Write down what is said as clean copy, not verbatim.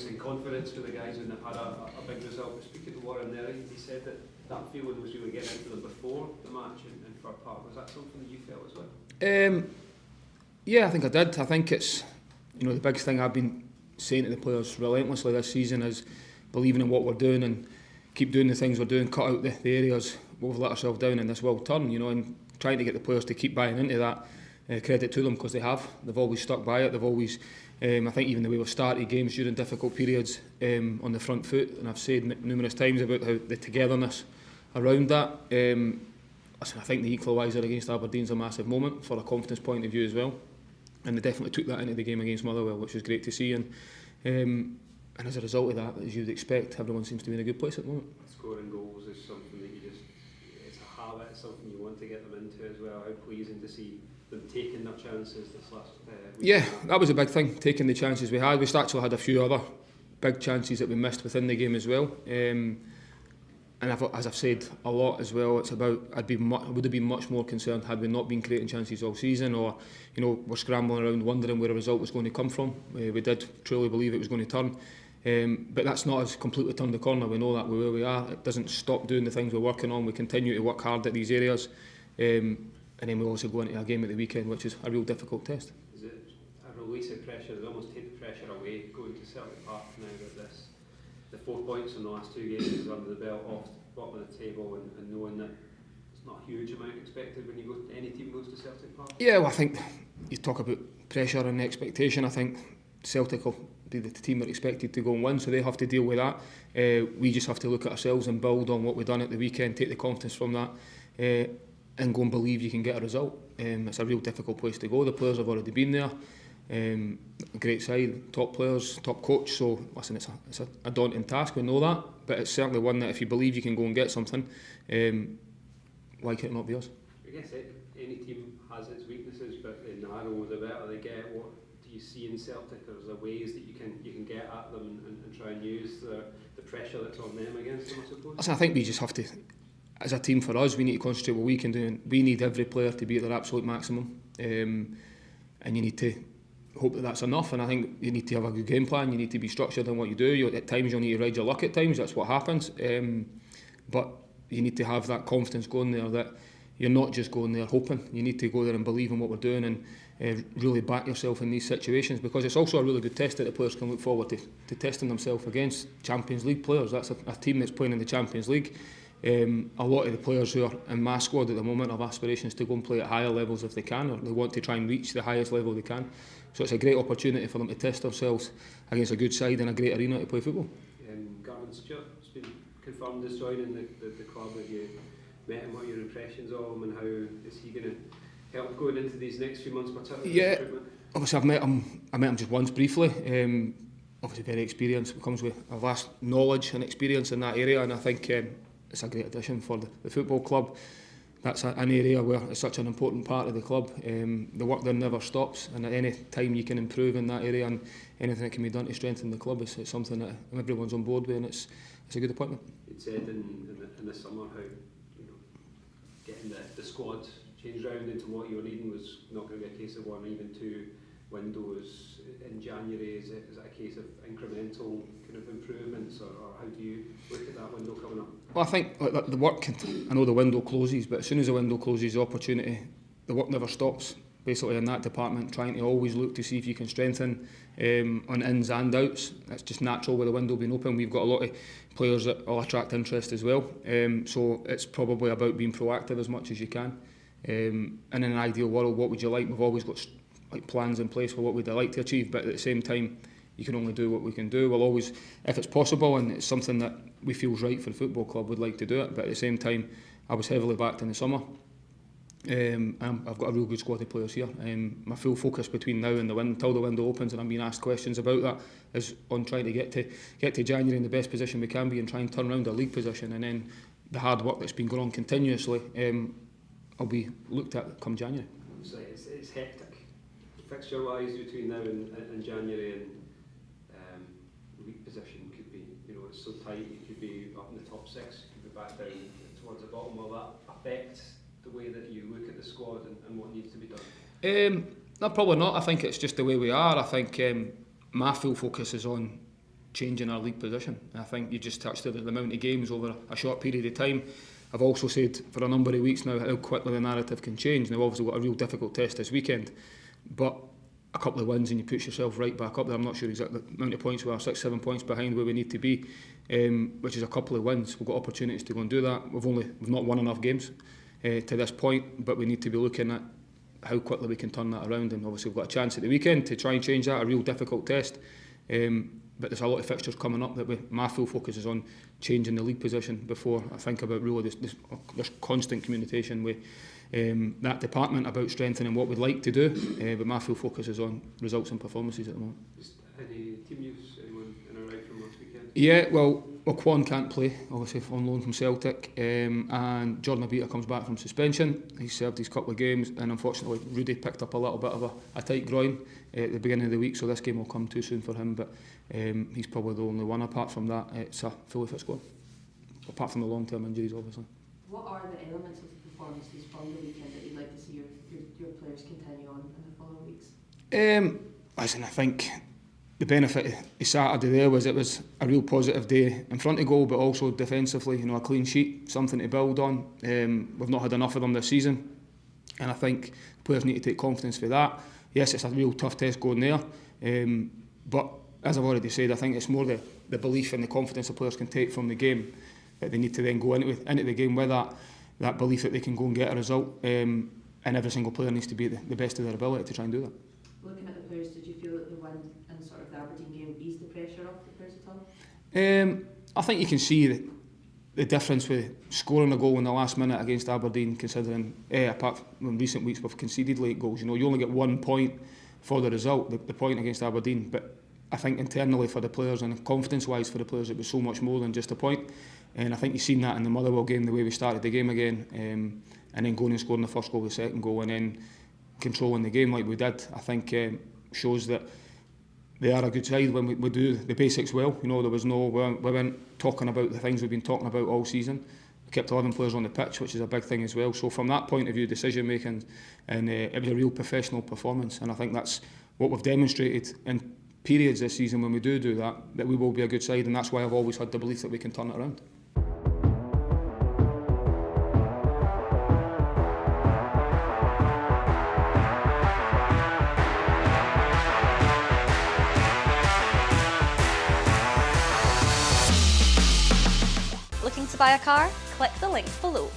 boost in confidence for the guys when they've had a big result. But speaking to Warren there, he said that feeling was really getting into them before the match in Fir Park. Was that something that you felt as well? Yeah, I think I did. I think it's, the big thing I've been saying to the players relentlessly this season is believing in what we're doing and keep doing the things we're doing, cut out the areas we've let ourselves down, and this will turn, and trying to get the players to keep buying into that. Credit to them, because they have. They've always stuck by it. They've always, I think even the way we've started games during difficult periods on the front foot, and I've said numerous times about how the togetherness around that. Listen, I think the equaliser against Aberdeen's a massive moment for a confidence point of view as well, and they definitely took that into the game against Motherwell, which was great to see. And as a result of that, as you'd expect, everyone seems to be in a good place at the moment. Scoring goals is something that it's a habit, it's something you want to get them into as well. How pleasing to see them taking their chances this last week. Yeah, that was a big thing, taking the chances we had. We actually had a few other big chances that we missed within the game as well. And as I've said a lot as well, it's about I would have been much more concerned had we not been creating chances all season, or we're scrambling around wondering where a result was going to come from. We did truly believe it was going to turn, but that's not us completely turned the corner. We know that we're where we are. It doesn't stop doing the things we're working on. We continue to work hard at these areas, and then we also go into a game at the weekend, which is a real difficult test. Is it a release of pressure? They almost take the pressure away going to Celtic Park now with the 4 points in the last 2 games under the belt, off the bottom of the table, and knowing that it's not a huge amount expected when you go. Any team goes to Celtic Park. Yeah, well, I think you talk about pressure and expectation. I think Celtic will be the team that are expected to go and win, so they have to deal with that. We just have to look at ourselves and build on what we've done at the weekend, take the confidence from that, and go and believe you can get a result. It's a real difficult place to go. The players have already been there. A great side, top players, top coach. So listen, it's a daunting task. We know that, but it's certainly one that if you believe you can go and get something, why can it not be us? I guess any team has its weaknesses, but the narrower the better they get. What do you see in Celtic? Are there ways that you can get at them and try and use the pressure that's on them against them, I suppose? Listen, I think we just have to, as a team, for us, we need to concentrate what we can do, and we need every player to be at their absolute maximum, and you need to hope that that's enough. And I think you need to have a good game plan. You need to be structured in what you do. At times you'll need to ride your luck. At times that's what happens, but you need to have that confidence going there, that you're not just going there hoping. You need to go there and believe in what we're doing, and really back yourself in these situations, because it's also a really good test that the players can look forward to testing themselves against Champions League players. That's a team that's playing in the Champions League. A lot of the players who are in my squad at the moment have aspirations to go and play at higher levels if they can, or they want to try and reach the highest level they can. So it's a great opportunity for them to test themselves against a good side in a great arena to play football. Garvan Stewart has been confirmed as joining the club. Have you met him? What are your impressions of him, and how is he going to help going into these next few months, particularly? Yeah, obviously I met him just once briefly. Obviously very experienced, comes with a vast knowledge and experience in that area, and I think it's a great addition for the football club. That's an area where it's such an important part of the club. The work there never stops, and at any time you can improve in that area, and anything that can be done to strengthen the club is something that everyone's on board with, and it's a good appointment. You'd said in the summer how getting the squad changed round into what you were needing was not going to be a case of one, even 2 windows in January. Is it a case of incremental kind of improvements, or how do you look at that window coming up? Well, I think the work, I know the window closes, but as soon as the window closes, the opportunity, the work never stops, basically in that department, trying to always look to see if you can strengthen on ins and outs. That's just natural with the window being open. We've got a lot of players that will attract interest as well, so it's probably about being proactive as much as you can. And in an ideal world, what would you like? We've always got plans in place for what we'd like to achieve, but at the same time you can only do what we can do. We'll always, if it's possible and it's something that we feel is right for the football club, we'd like to do it, but at the same time I was heavily backed in the summer. I've got a real good squad of players here. My full focus between now and until the window opens, and I'm being asked questions about that, is on trying to get to January in the best position we can be and try and turn around our league position, and then the hard work that's been going on continuously will be looked at come January. So it's hectic fixture wise between now and January, and league position could be, it's so tight, you could be up in the top 6, you could be back down towards the bottom. Will that affect the way that you look at the squad and what needs to be done? No, probably not. I think it's just the way we are. I think my full focus is on changing our league position. And I think you just touched on the amount of games over a short period of time. I've also said for a number of weeks now how quickly the narrative can change. Now obviously we've got a real difficult test this weekend, but a couple of wins and you put yourself right back up there. I'm not sure exactly the amount of points we are, 6-7 points behind where we need to be, which is a couple of wins. We've got opportunities to go and do that. We've not won enough games to this point, but we need to be looking at how quickly we can turn that around, and obviously we've got a chance at the weekend to try and change that, a real difficult test. But there's a lot of fixtures coming up that my full focus is on changing the league position before I think about really this constant communication with that department about strengthening what we'd like to do, but my full focus is on results and performances at the moment. Just any team news, anyone in or out from last weekend? Yeah, well Quan can't play, obviously on loan from Celtic, and Jordan Abita comes back from suspension. He's served his couple of games, and unfortunately Rudy picked up a little bit of a tight groin at the beginning of the week, so this game will come too soon for him, but he's probably the only one. Apart from that, it's a fully fit squad, apart from the long-term injuries obviously. What are the elements of the performances from the weekend that you'd like to see your players continue on in the following weeks? Listen, I think the benefit of Saturday there was it was a real positive day in front of goal, but also defensively, a clean sheet, something to build on. We've not had enough of them this season, and I think players need to take confidence for that. Yes, it's a real tough test going there, but as I've already said, I think it's more the belief and the confidence the players can take from the game that they need to then go into the game with that belief that they can go and get a result, and every single player needs to be the best of their ability to try and do that. Looking at the players, did you feel that the win in sort of the Aberdeen game eased the pressure off the players at all? I think you can see the difference with scoring a goal in the last minute against Aberdeen, considering apart from recent weeks we've conceded late goals. You only get 1 point for the result, the point against Aberdeen, but I think internally for the players and confidence-wise for the players it was so much more than just a point, and I think you've seen that in the Motherwell game, the way we started the game again, and then going and scoring the first goal, the second goal, and then controlling the game like we did. I think shows that they are a good side when we do the basics well. There was we weren't talking about the things we've been talking about all season. We kept 11 players on the pitch, which is a big thing as well. So from that point of view, decision making, and it was a real professional performance, and I think that's what we've demonstrated in periods this season when we do that we will be a good side, and that's why I've always had the belief that we can turn it around. Looking to buy a car? Click the link below.